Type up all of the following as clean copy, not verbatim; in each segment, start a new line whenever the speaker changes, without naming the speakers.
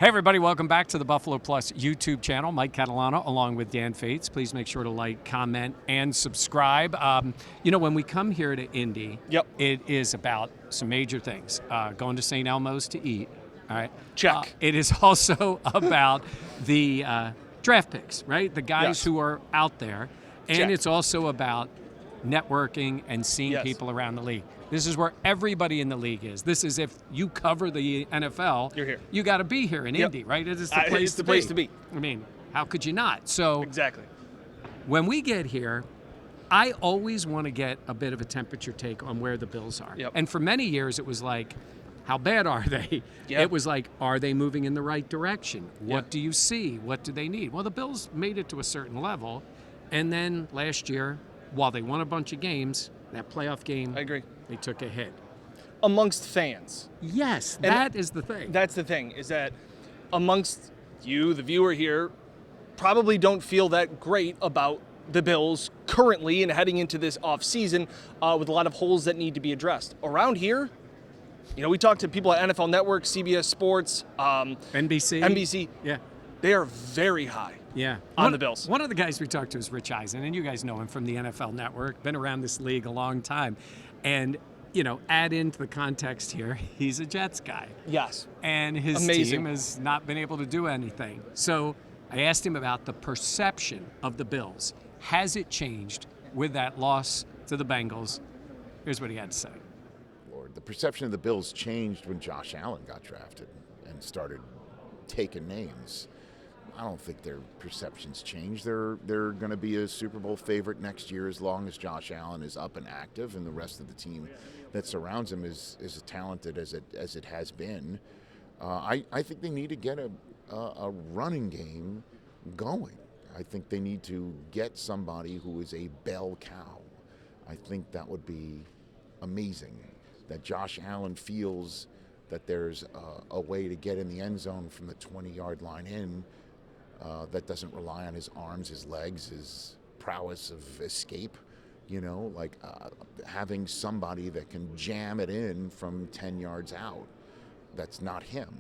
Hey everybody, welcome back to the Buffalo Plus YouTube channel. Mike Catalano along with Dan Fates. Please make sure to like, comment, and subscribe. When we come here to Indy, it is about some major things. Going to St. Elmo's to eat, all right?
Check.
It is also about the draft picks, right? The guys who are out there. And
Check.
It's also about networking and seeing people around the league. This is where everybody in the league is. This is if you cover the NFL,
you're here.
You got to be here in Indy, right? It is the place
it's the place to be.
I mean, how could you not? So
exactly.
When we get here, I always want to get a bit of a temperature take on where the Bills are. And for many years, it was like, how bad are they? It was like, are they moving in the right direction? What do you see? What do they need? Well, the Bills made it to a certain level. And then last year, while they won a bunch of games, that playoff game,
I agree.
They took a hit.
Amongst fans.
Yes, that is the thing.
That's the thing, is that amongst you, the viewer here, probably don't feel that great about the Bills currently and heading into this offseason with a lot of holes that need to be addressed. Around here, we talk to people at NFL Network, CBS Sports,
NBC. Yeah.
They are very high. On the Bills.
One of the guys we talked to is Rich Eisen, and you guys know him from the NFL Network, been around this league a long time. And, add into the context here, he's a Jets guy.
Yes.
And his team has not been able to do anything. So I asked him about the perception of the Bills. Has it changed with that loss to the Bengals? Here's what he had to say.
Lord, the perception of the Bills changed when Josh Allen got drafted and started taking names. I don't think their perceptions change. They're going to be a Super Bowl favorite next year as long as Josh Allen is up and active, and the rest of the team that surrounds him is as talented as it has been. I think they need to get a running game going. I think they need to get somebody who is a bell cow. I think that would be amazing. That Josh Allen feels that there's a way to get in the end zone from the 20-yard line in. That doesn't rely on his arms, his legs, his prowess of escape, having somebody that can jam it in from 10 yards out. That's not him.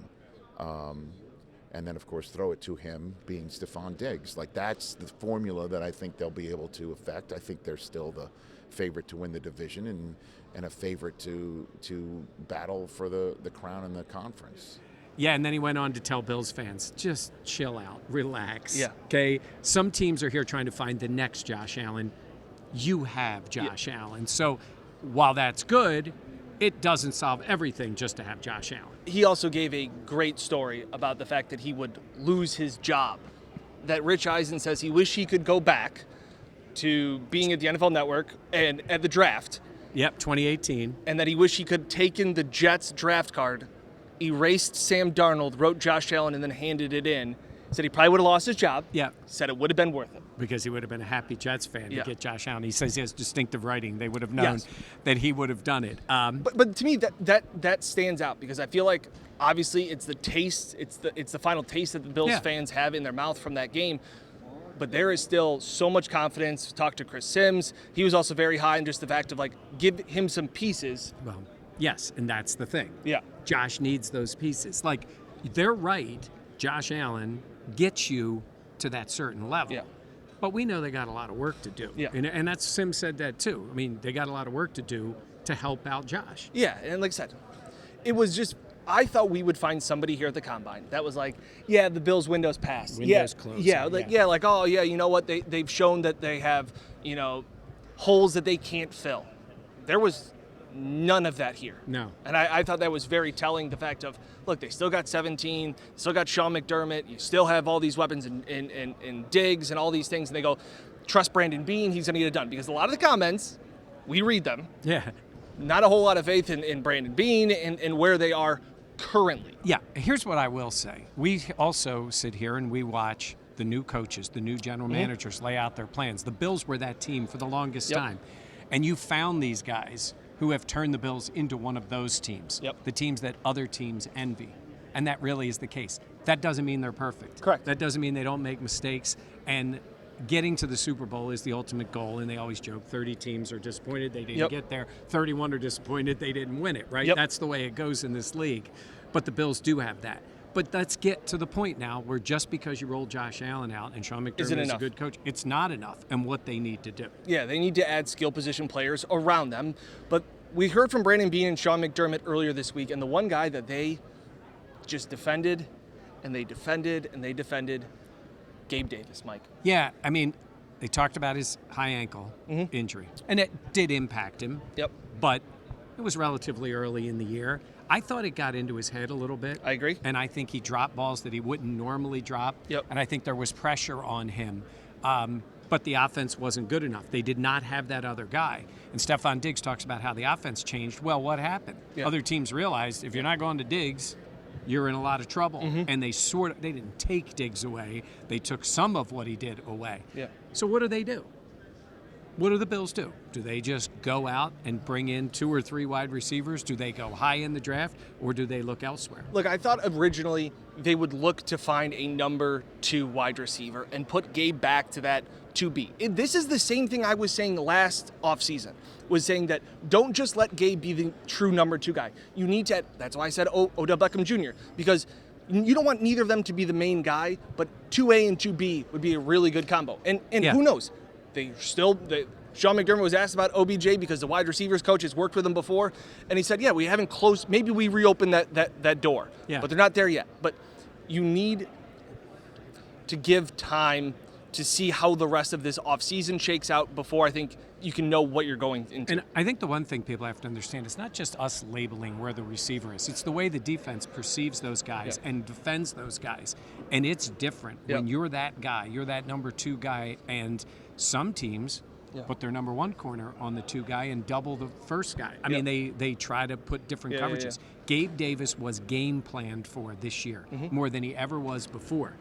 And then, of course, throw it to him being Stephon Diggs. That's the formula that I think they'll be able to affect. I think they're still the favorite to win the division and a favorite to battle for the crown in the conference.
Yeah, and then he went on to tell Bills fans, just chill out, relax.
Yeah.
Okay, some teams are here trying to find the next Josh Allen. You have Josh Allen. So while that's good, it doesn't solve everything just to have Josh Allen.
He also gave a great story about the fact that he would lose his job. That Rich Eisen says he wished he could go back to being at the NFL Network and at the draft.
Yep, 2018.
And that he wished he could have taken the Jets draft card, erased Sam Darnold, wrote Josh Allen, and then handed it in. Said he probably would have lost his job.
Yeah.
Said it would have been worth it.
Because he would have been a happy Jets fan to get Josh Allen. He says he has distinctive writing. They would have known that he would have done it.
But to me, that stands out because I feel like obviously it's the taste, it's the final taste that the Bills fans have in their mouth from that game. But there is still so much confidence. Talk to Chris Sims. He was also very high in just the fact of give him some pieces.
Well, yes, and that's the thing.
Yeah.
Josh needs those pieces. They're right. Josh Allen gets you to that certain level.
Yeah.
But we know they got a lot of work to do.
Yeah.
And that's Sim said that too. I mean, they got a lot of work to do to help out Josh.
Yeah, and like I said, it was just I thought we would find somebody here at the Combine that was the Bills' window's passed.
Window's closed.
You know what? They've shown that they have, holes that they can't fill. There was none of that here.
No.
And I thought that was very telling, the fact of, look, they still got 17, still got Sean McDermott, you still have all these weapons in Diggs and all these things, and they go, trust Brandon Beane, he's going to get it done. Because a lot of the comments, we read them.
Yeah.
Not a whole lot of faith in Brandon Beane and where they are currently.
Yeah, here's what I will say. We also sit here and we watch the new coaches, the new general managers lay out their plans. The Bills were that team for the longest time. And you found these guys who have turned the Bills into one of those teams, the teams that other teams envy. And that really is the case. That doesn't mean they're perfect.
Correct.
That doesn't mean they don't make mistakes. And getting to the Super Bowl is the ultimate goal, and they always joke 30 teams are disappointed they didn't get there. 31 are disappointed they didn't win it, right? That's the way it goes in this league. But the Bills do have that. But let's get to the point now where just because you roll Josh Allen out and Sean McDermott is a good coach, it's not enough, and what they need to do.
Yeah, they need to add skill position players around them. But we heard from Brandon Beane and Sean McDermott earlier this week, and the one guy that they just defended, and they defended, and they defended, Gabe Davis, Mike.
Yeah, I mean, they talked about his high ankle injury, and it did impact him.
Yep.
But it was relatively early in the year. I thought it got into his head a little bit.
I agree.
And I think he dropped balls that he wouldn't normally drop.
Yep.
And I think there was pressure on him. But the offense wasn't good enough. They did not have that other guy. And Stephon Diggs talks about how the offense changed. Well, what happened?
Yeah.
Other teams realized if you're not going to Diggs, you're in a lot of trouble. And they didn't take Diggs away. They took some of what he did away.
Yeah.
So what do? What do the Bills do? Do they just go out and bring in 2 or 3 wide receivers? Do they go high in the draft, or do they look elsewhere?
Look, I thought originally they would look to find a number 2 wide receiver and put Gabe back to that 2B. This is the same thing I was saying last offseason, was saying that don't just let Gabe be the true number 2 guy. You need to, that's why I said Odell Beckham Jr., because you don't want neither of them to be the main guy, but 2A and 2B would be a really good combo. And who knows? Sean McDermott was asked about OBJ because the wide receivers coach has worked with him before, and he said, yeah, we haven't closed, maybe we reopened that door, but they're not there yet. But you need to give time to see how the rest of this offseason shakes out before I think you can know what you're going into.
And I think the one thing people have to understand, it's not just us labeling where the receiver is. It's the way the defense perceives those guys and defends those guys. And it's different when you're that guy, you're that number 2 guy, and some teams put their number 1 corner on the 2 guy and double the first guy. I mean, they try to put different coverages. Gabe Davis was game planned for this year more than he ever was before.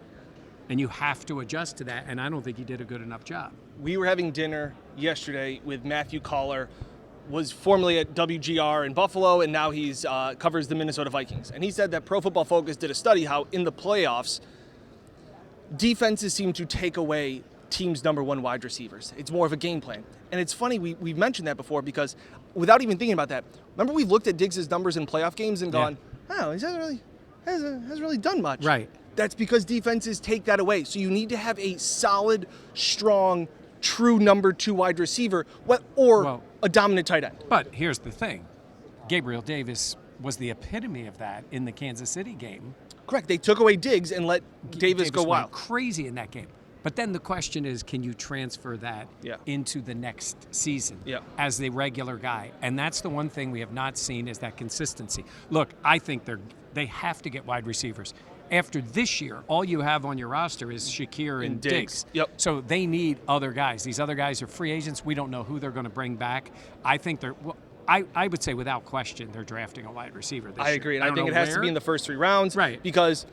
And you have to adjust to that, and I don't think he did a good enough job.
We were having dinner yesterday with Matthew Collar, was formerly at WGR in Buffalo, and now he's covers the Minnesota Vikings. And he said that Pro Football Focus did a study how in the playoffs, defenses seem to take away teams' number 1 wide receivers. It's more of a game plan. And it's funny, we've mentioned that before because without even thinking about that, remember we've looked at Diggs' numbers in playoff games and gone, oh, he hasn't really done much.
Right.
That's because defenses take that away. So you need to have a solid, strong, true number 2 wide receiver or a dominant tight end.
But here's the thing. Gabriel Davis was the epitome of that in the Kansas City game.
Correct. They took away Diggs and let Davis go wild.
Went crazy in that game. But then the question is, can you transfer that into the next season as the regular guy? And that's the one thing we have not seen is that consistency. Look, I think they have to get wide receivers. After this year, all you have on your roster is Shakir and Diggs. So they need other guys. These other guys are free agents. We don't know who they're going to bring back. I think I would say without question they're drafting a wide receiver this year.
I agree. And I think it has to be in the first 3 rounds.
Right.
Because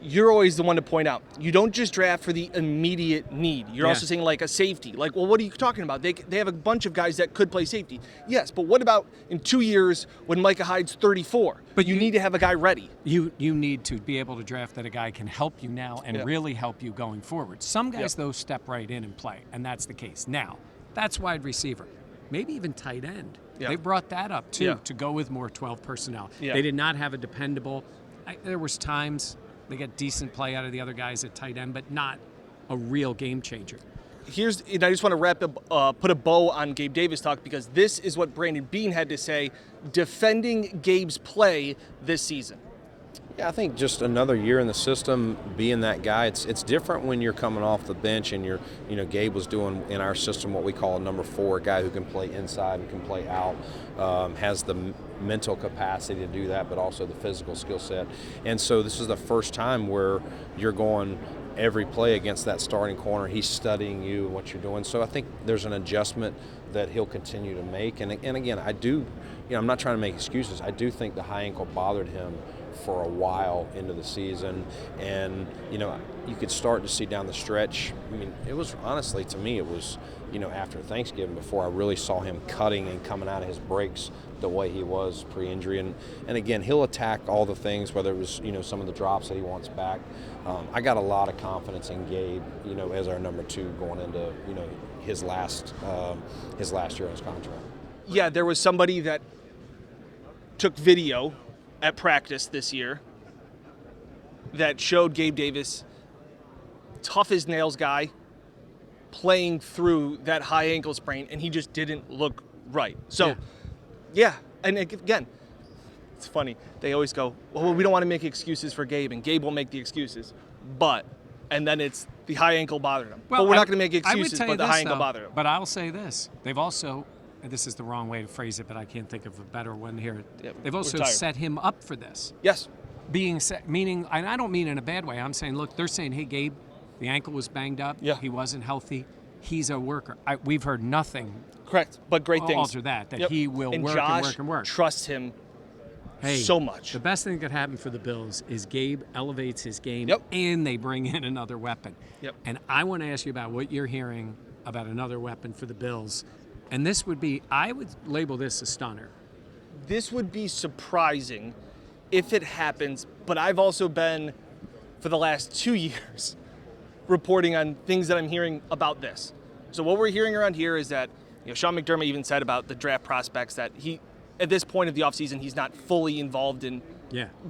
you're always the one to point out. You don't just draft for the immediate need. You're also saying like a safety. Like, well, what are you talking about? They have a bunch of guys that could play safety. Yes, but what about in 2 years when Micah Hyde's 34? But you need to have a guy ready.
You need to be able to draft that a guy can help you now and really help you going forward. Some guys, though, step right in and play, and that's the case. Now, that's wide receiver. Maybe even tight end. They brought that up, too, to go with more 12 personnel. They did not have a dependable there was times they got decent play out of the other guys at tight end, but not a real game changer.
And I just want to put a bow on Gabe Davis talk because this is what Brandon Beane had to say defending Gabe's play this season.
Yeah, I think just another year in the system, being that guy, it's different when you're coming off the bench and Gabe was doing in our system what we call a number 4, a guy who can play inside and can play out, has the mental capacity to do that, but also the physical skill set. And so this is the first time where you're going every play against that starting corner. He's studying you and what you're doing. So I think there's an adjustment that he'll continue to make. And again, I'm not trying to make excuses. I do think the high ankle bothered him for a while into the season, and you could start to see down the stretch. I mean, it was honestly, to me, it was after Thanksgiving before I really saw him cutting and coming out of his breaks the way he was pre-injury. And again, he'll attack all the things, whether it was some of the drops that he wants back. I got a lot of confidence in Gabe, as our number 2 going into his last year on his contract.
Yeah, there was somebody that took video at practice this year that showed Gabe Davis, tough as nails guy, playing through that high ankle sprain, and he just didn't look right. So, yeah. And again, it's funny. They always go, well, we don't want to make excuses for Gabe, and Gabe won't make the excuses. And then it's the high ankle bothered him. Well, but we're not going to make excuses, but the high ankle bothered him.
But I'll say this. They've also, and this is the wrong way to phrase it, but I can't think of a better one here. They've also set him up for this.
Yes.
Being set, meaning, and I don't mean in a bad way. I'm saying, look, they're saying, hey, Gabe, the ankle was banged up.
Yeah.
He wasn't healthy. He's a worker. We've heard nothing.
Correct, but great things.
Alter that he will work
Josh
and work and work.
Trusts him so much.
The best thing that could happen for the Bills is Gabe elevates his game and they bring in another weapon. And I want to ask you about what you're hearing about another weapon for the Bills. And this would be, I would label this a stunner.
This would be surprising if it happens, but I've also been, for the last 2 years, reporting on things that I'm hearing about this. So what we're hearing around here is that, Sean McDermott even said about the draft prospects that he, at this point of the offseason, he's not fully involved in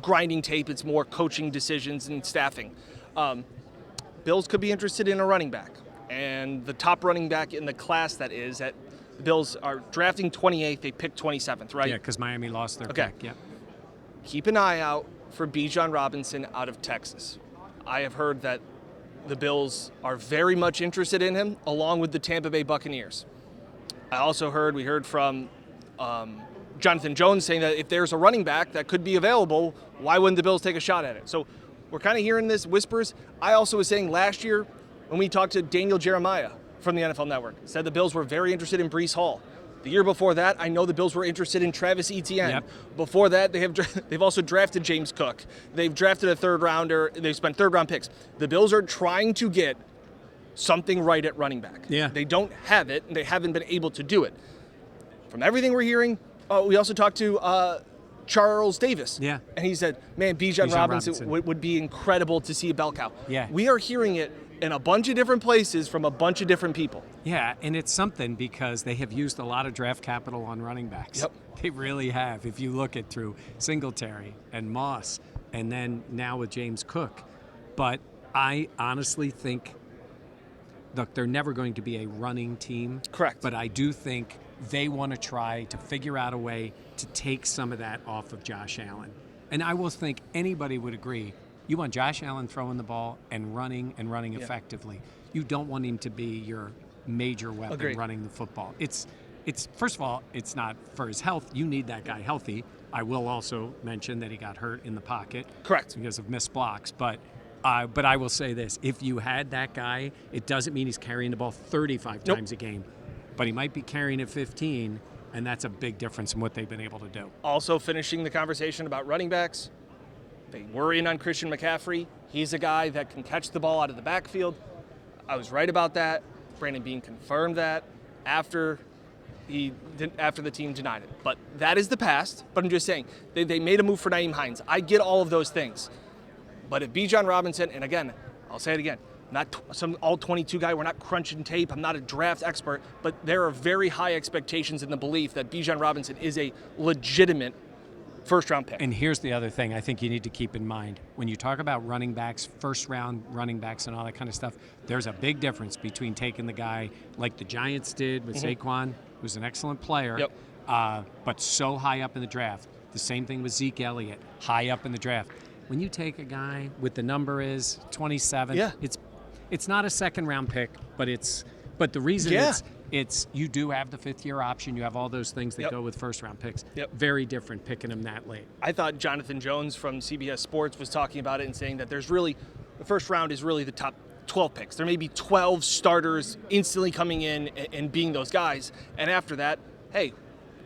grinding tape. It's more coaching decisions and staffing. Bills could be interested in a running back. And the top running back in the class that is, the Bills are drafting 28th. They picked 27th, right?
Yeah, because Miami lost their pick. Yeah.
Keep an eye out for Bijan Robinson out of Texas. I have heard that the Bills are very much interested in him, along with the Tampa Bay Buccaneers. I also we heard from Jonathan Jones saying that if there's a running back that could be available, why wouldn't the Bills take a shot at it? So we're kind of hearing this whispers. I also was saying last year when we talked to Daniel Jeremiah from the NFL Network, said the Bills were very interested in Breece Hall. The year before that, I know the Bills were interested in Travis Etienne. Before that, they've also drafted James Cook. They've drafted a third rounder. They've spent third-round picks. The Bills are trying to get something right at running back. They don't have it, and they haven't been able to do it. From everything we're hearing, we also talked to Charles Davis. And he said, man, Bijan Robinson would be incredible to see a bell cow. We are hearing it in a bunch of different places from a bunch of different people.
And it's something because they have used a lot of draft capital on running backs. They really have. If you look at through Singletary and Moss, and then now with James Cook. But I honestly think, look, they're never going to be a running team.
Correct.
But I do think they want to try to figure out a way to take some of that off of Josh Allen. And I will think anybody would agree. You want Josh Allen throwing the ball and running effectively. You don't want him to be your major weapon running the football. It's first of all, it's not for his health. You need that guy healthy. I will also mention that he got hurt in the pocket.
Correct.
Because of missed blocks. But I will say this. If you had that guy, it doesn't mean he's carrying the ball 35 times a game. But he might be carrying it 15, and that's a big difference in what they've been able to do.
Also finishing the conversation about running backs, they were in on Christian McCaffrey. He's a guy that can catch the ball out of the backfield. I was right about that. Brandon Beane confirmed that after the team denied it. But that is the past. But I'm just saying, they made a move for Nyheim Hines. I get all of those things. But if Bijan Robinson, and again, I'll say it again, not some all-22 guy. We're not crunching tape. I'm not a draft expert. But there are very high expectations in the belief that Bijan Robinson is a legitimate first-round pick.
And here's the other thing I think you need to keep in mind. When you talk about running backs, first-round running backs and all that kind of stuff, there's a big difference between taking the guy like the Giants did with Saquon, who's an excellent player, but so high up in the draft. The same thing with Zeke Elliott, high up in the draft. When you take a guy with the number is 27, it's not a second-round pick, but the reason it's you do have the fifth-year option. You have all those things that go with first-round picks. Very different picking them that late.
I thought Jonathan Jones from CBS Sports was talking about it and saying that there's really the first round is really the top 12 picks. There may be 12 starters instantly coming in and being those guys. And after that, hey,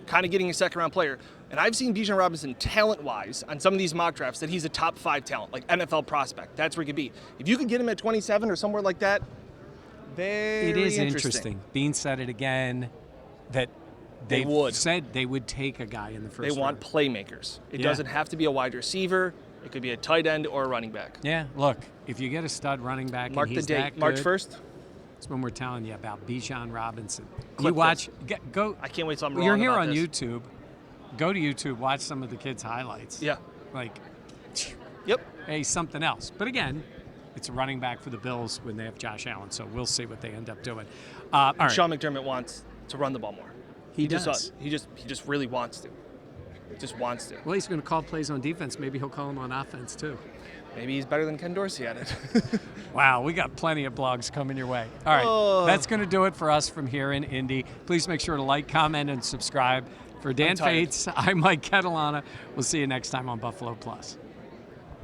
kind of getting a second-round player. And I've seen Bijan Robinson talent-wise on some of these mock drafts that he's a top 5 talent, like NFL prospect. That's where he could be. If you could get him at 27 or somewhere like that, very interesting.
It is interesting. Bean said it again that they said they would take a guy in the first round.
They want playmakers. It doesn't have to be a wide receiver. It could be a tight end or a running back.
Yeah, look, if you get a stud running back and he's that good,
March 1st.
That's when we're telling you about Bijan Robinson.
Clip
you watch,
go. I can't wait till I'm wrong
You're here
about
on
this.
YouTube. Go to YouTube, watch some of the kids' highlights.
Yeah.
Like,
yep.
a something else. But again, it's a running back for the Bills when they have Josh Allen, so we'll see what they end up doing. All right.
Sean McDermott wants to run the ball more.
He does.
He just really wants to. Just wants to.
Well, he's going to call plays on defense. Maybe he'll call them on offense too.
Maybe he's better than Ken Dorsey at it.
Wow, we got plenty of blogs coming your way. All right, that's going to do it for us from here in Indy. Please make sure to like, comment, and subscribe. For Dan Fates, I'm Mike Catalana. We'll see you next time on Buffalo Plus.